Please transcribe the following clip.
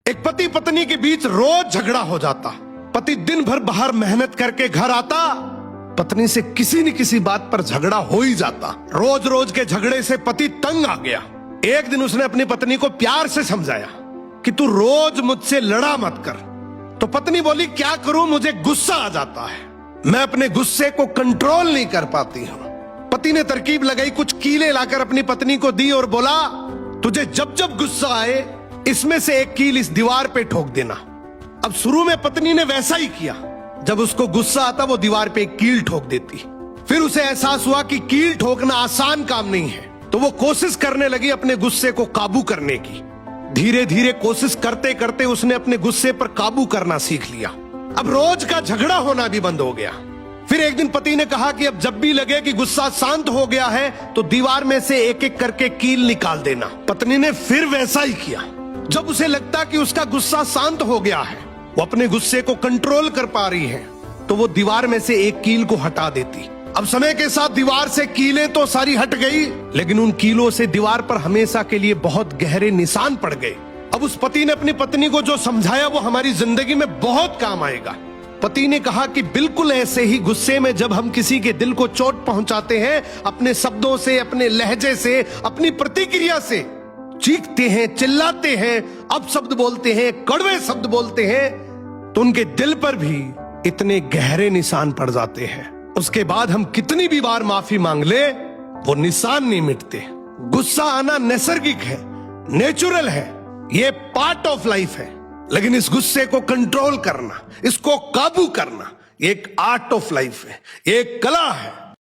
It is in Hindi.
एक पति पत्नी के बीच रोज झगड़ा हो जाता। पति दिन भर बाहर मेहनत करके घर आता, पत्नी से किसी न किसी बात पर झगड़ा हो ही जाता। रोज रोज के झगड़े से पति तंग आ गया। एक दिन उसने अपनी पत्नी को प्यार से समझाया कि तू रोज मुझसे लड़ा मत कर। तो पत्नी बोली, क्या करूं, मुझे गुस्सा आ जाता है, मैं अपने गुस्से को कंट्रोल नहीं कर पाती हूं। पति ने तरकीब लगाई, कुछ कीले लाकर अपनी पत्नी को दी और बोला, तुझे जब जब गुस्सा आए इसमें से एक कील इस दीवार पे ठोक देना। अब शुरू में पत्नी ने वैसा ही किया। जब उसको गुस्सा आता वो दीवार पे एक कील ठोक देती। फिर उसे एहसास हुआ कि कील ठोकना आसान काम नहीं है, तो वो कोशिश करने लगी अपने गुस्से को काबू करने की। धीरे धीरे कोशिश करते करते उसने अपने गुस्से पर काबू करना सीख लिया। अब रोज का झगड़ा होना भी बंद हो गया। फिर एक दिन पति ने कहा कि अब जब भी लगे कि गुस्सा शांत हो गया है तो दीवार में से एक एक करके कील निकाल देना। पत्नी ने फिर वैसा ही किया। जब उसे लगता कि उसका गुस्सा शांत हो गया है, वो अपने गुस्से को कंट्रोल कर पा रही है, तो वो दीवार में से एक कील को हटा देती। अब समय के साथ दीवार से कीलें तो सारी हट गई, लेकिन उन कीलों से दीवार पर हमेशा के लिए बहुत गहरे निशान पड़ गए। अब उस पति ने अपनी पत्नी को जो समझाया वो हमारी जिंदगी में बहुत काम आएगा। पति ने कहा कि बिल्कुल ऐसे ही गुस्से में जब हम किसी के दिल को चोट पहुंचाते हैं, अपने शब्दों से, अपने लहजे से, अपनी प्रतिक्रिया से, चीखते हैं, चिल्लाते हैं, अपशब्द बोलते हैं, कड़वे शब्द बोलते हैं, तो उनके दिल पर भी इतने गहरे निशान पड़ जाते हैं। उसके बाद हम कितनी भी बार माफी मांग ले, वो निशान नहीं मिटते। गुस्सा आना नैसर्गिक है, नेचुरल है, ये पार्ट ऑफ लाइफ है। लेकिन इस गुस्से को कंट्रोल करना, इसको काबू करना, ये एक आर्ट ऑफ लाइफ है, ये एक कला है।